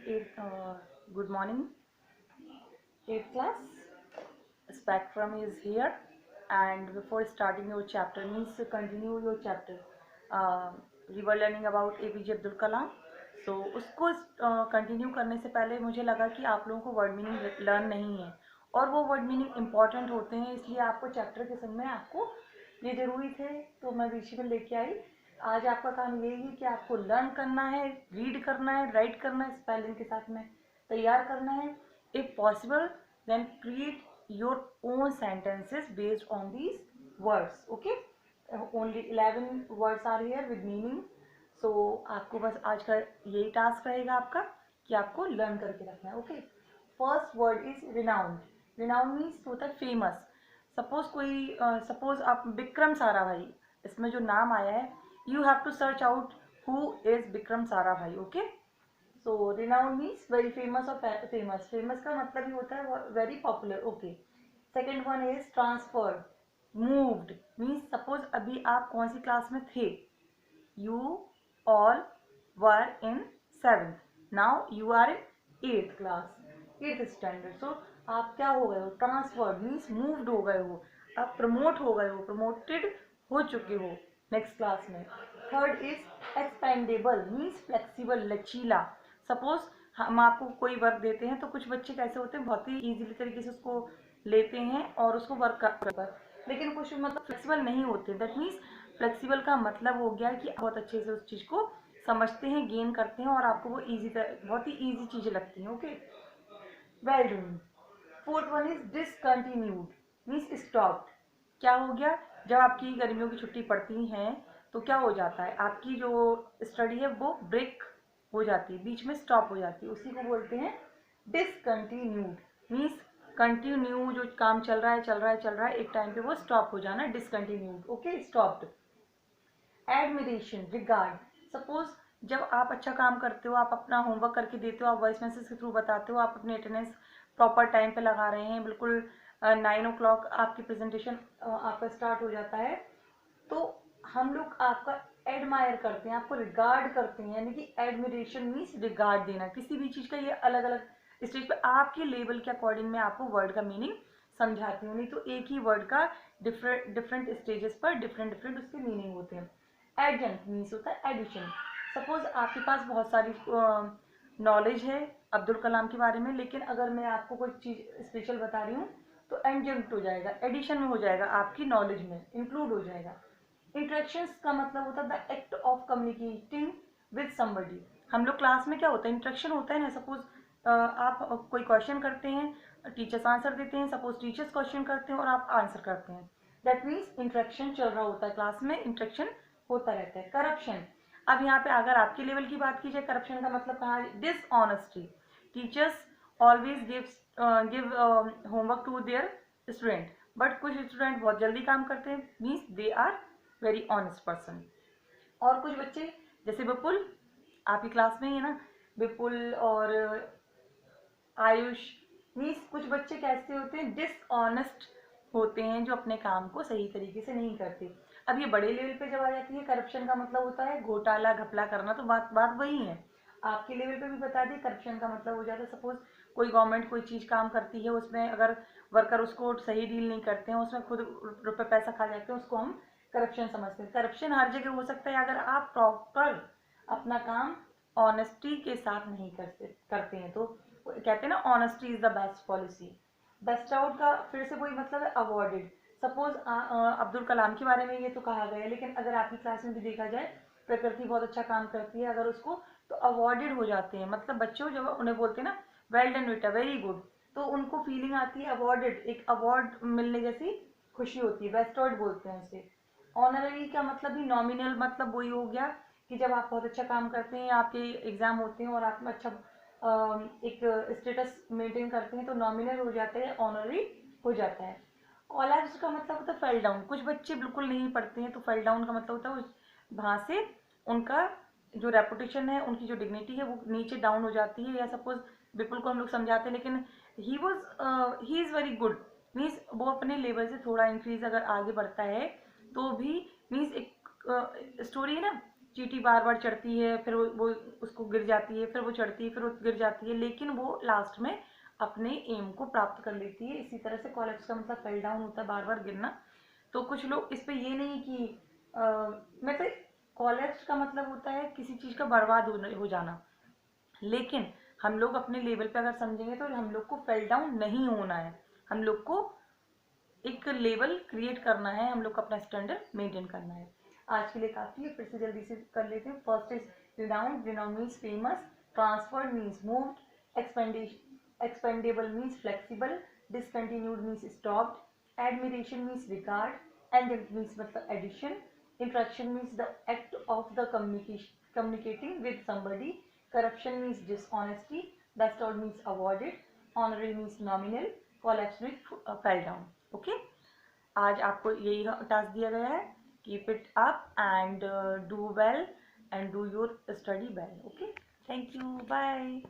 Good morning, 8th class. Spectrum is here, and before starting your chapter, means to continue your chapter. We were learning about APJ Abdul Kalam. So उसको continue करने से पहले मुझे लगा कि आप लोगों को वर्ड मीनिंग लर्न नहीं है, और वो वर्ड मीनिंग इम्पॉर्टेंट होते हैं, इसलिए आपको चैप्टर के समय आपको ये ज़रूरी थे, तो मैं बीच में लेके आई. आज आपका काम यही है कि आपको लर्न करना है, रीड करना है, राइट करना है, स्पेलिंग के साथ में तैयार करना है. If possible then create your own sentences based on these words. Okay, only 11 words are here with meaning. So आपको बस आज का यही टास्क रहेगा आपका कि आपको लर्न करके रखना है. Okay, first word is renowned. Renowned means होता है फेमस. सपोज आप विक्रम साराभाई, इसमें जो नाम आया है, you have to search out who is Vikram Sarabhai. Okay, so renowned means very famous और फेमस. फेमस का मतलब ही होता है very popular. Okay, second one is transfer. Moved means suppose अभी आप कौन सी क्लास में थे, you all were in 7th, now you are in 8th class, 8th standard. So आप क्या हो गए हो, ट्रांसफर्ड मीन्स मूव्ड हो गए हो, आप प्रमोट हो गए हो, प्रमोटेड हो चुके हो नेक्स्ट क्लास में. Third is expendable means flexible, लचीला. सपोज हम आपको कोई वर्क देते हैं तो कुछ बच्चे कैसे होते हैं, बहुत ही ईजिली तरीके से उसको लेते हैं और उसको वर्क कर, लेकिन कुछ मतलब फ्लेक्सिबल नहीं होते. दैट मीन्स फ्लेक्सिबल का मतलब हो गया कि बहुत अच्छे से उस चीज़ को समझते हैं, गेन करते हैं, और आपको वो बहुत ही ईजी चीज़ें लगती हैं. Okay, well done. Fourth one is discontinued means stopped. क्या हो गया, जब आपकी गर्मियों की छुट्टी पड़ती हैं तो क्या हो जाता है, आपकी जो स्टडी है वो ब्रेक हो जाती है, बीच में स्टॉप हो जाती है, उसी को बोलते हैं डिसकंटिन्यूड. मीन्स कंटिन्यू, जो काम चल रहा है चल रहा है चल रहा है, एक टाइम पे वो स्टॉप हो जाना, discontinued. Okay, stopped. Admiration, regard. Suppose जब आप अच्छा काम करते हो, आप अपना होमवर्क करके देते हो, आप वॉइस मैसेज के थ्रू बताते हो, आप अपनी अटेंडेंस प्रॉपर टाइम पे लगा रहे हैं, बिल्कुल 9 o'clock आपकी प्रेजेंटेशन आपका स्टार्ट हो जाता है, तो हम लोग आपका एडमायर करते हैं, आपको रिगार्ड करते हैं. यानी कि एडमिरेशन मीन्स रिगार्ड देना. किसी भी चीज़ का ये अलग अलग स्टेज पे आपके लेवल के अकॉर्डिंग मैं आपको वर्ड का मीनिंग समझाती हूँ, नहीं तो एक ही वर्ड का डिफरेंट डिफरेंट स्टेजेस पर डिफरेंट डिफरेंट उसके मीनिंग होते हैं. एडजंक्ट मीन्स होता है एडिशन. सपोज आपके पास बहुत सारी नॉलेज है अब्दुल कलाम के बारे में, लेकिन अगर मैं आपको कोई चीज़ स्पेशल बता रही हूँ तो एडजंक्ट हो जाएगा, एडिशन में हो जाएगा, आपकी नॉलेज में इंक्लूड हो जाएगा. इंटरेक्शंस का मतलब होता है the act of communicating with somebody. हम लोग क्लास में क्या होता है, इंटरेक्शन होता है ना. सपोज आप कोई क्वेश्चन करते हैं, टीचर्स आंसर देते हैं, सपोज टीचर्स क्वेश्चन करते हैं और आप आंसर करते हैं, दैट मीन्स इंटरेक्शन चल रहा होता है क्लास में, इंटरेक्शन होता रहता है. करप्शन. अब यहाँ पे अगर आपके लेवल की बात की जाए, करप्शन का मतलब कहाँ, dishonesty. Teachers always give homework to their student, but कुछ स्टूडेंट बहुत जल्दी काम करते हैं, means they are very honest person. और कुछ बच्चे जैसे विपुल, आपकी क्लास में ही है ना, विपुल और आयुष, मीन्स कुछ बच्चे कैसे होते हैं, डिसऑनेस्ट होते हैं, जो अपने काम को सही तरीके से नहीं करते. अब ये बड़े लेवल पे जब आ जाती है, करप्शन का मतलब होता है घोटाला घपला करना, तो बात बात वही है. आपके लेवल पे भी बता दी, करप्शन का मतलब हो जाता है सपोज कोई गवर्नमेंट कोई चीज़ काम करती है, उसमें अगर वर्कर उसको सही डील नहीं करते हैं, उसमें खुद रुपये पैसा खा जाते हैं, उसको हम करप्शन समझते हैं. करप्शन हर जगह हो सकता है अगर आप प्रॉपर अपना काम ऑनेस्टी के साथ नहीं करते हैं, तो कहते हैं ना, honesty is the best policy. Best out का फिर से वही मतलब है, अवॉर्डेड. सपोज अब्दुल कलाम के बारे में ये तो कहा गया है, लेकिन अगर आपकी क्लास में भी देखा जाए, प्रकृति बहुत अच्छा काम करती है अगर उसको, तो अवॉर्डेड हो जाते हैं. मतलब बच्चों जब उन्हें बोलते हैं ना, वेल डन बेटा, वेरी गुड, तो उनको फीलिंग आती है अवॉर्डेड, एक अवार्ड मिलने जैसी खुशी होती है, बेस्ट आउट बोलते हैं उसे. ऑनररी का मतलब भी नॉमिनल, मतलब वही हो गया कि जब आप बहुत अच्छा काम करते हैं, आपके एग्जाम होते हैं और आप अच्छा एक स्टेटस मेंटेन करते हैं, तो नॉमिनल हो जाता है, ऑनररी हो जाता है. कोलैप्स का मतलब होता है फेल डाउन. कुछ बच्चे बिल्कुल नहीं पढ़ते हैं, तो फेल डाउन का मतलब होता है वहाँ से उनका जो रेपुटेशन है, उनकी जो डिग्निटी है, वो नीचे डाउन हो जाती है. या सपोज विपुल को हम लोग समझाते हैं, लेकिन he is very good, means वो अपने लेवल से थोड़ा इंक्रीज अगर आगे बढ़ता है तो भी, मीन्स एक स्टोरी है ना, चींटी बार बार चढ़ती है, फिर वो उसको गिर जाती है, फिर वो चढ़ती है, फिर वो गिर जाती है, लेकिन वो लास्ट में अपने एम को प्राप्त कर लेती है। इसी तरह से कोलैप्स का मतलब फेल डाउन होता है, बार बार गिरना। तो कुछ लोग इस पे ये नहीं कि मतलब कोलैप्स का मतलब होता है किसी चीज़ का बर्बाद हो जाना, लेकिन हम लोग अपने लेवल पे अगर समझेंगे तो हम लोग को फेल डाउन नहीं होना है, हम लोग को एक लेवल क्रिएट करना है, हम लोग को अपना स्टैंडर्ड मेंटेन करना है। आज के लिए काफ़ी है, फिर से जल्दी से कर लेते हैं। First is renowned, renowned means famous, transferred means moved, expendable means flexible, discontinued means stopped, admiration means regard, indent means मतलब addition, interaction means the act of the communicating with somebody, corruption means dishonesty, bestowed means awarded, honorary means nominal, collapse means fell down. Okay, आज आपको यही task दिया गया है, keep it up and do well and do your study well. Okay, thank you, bye.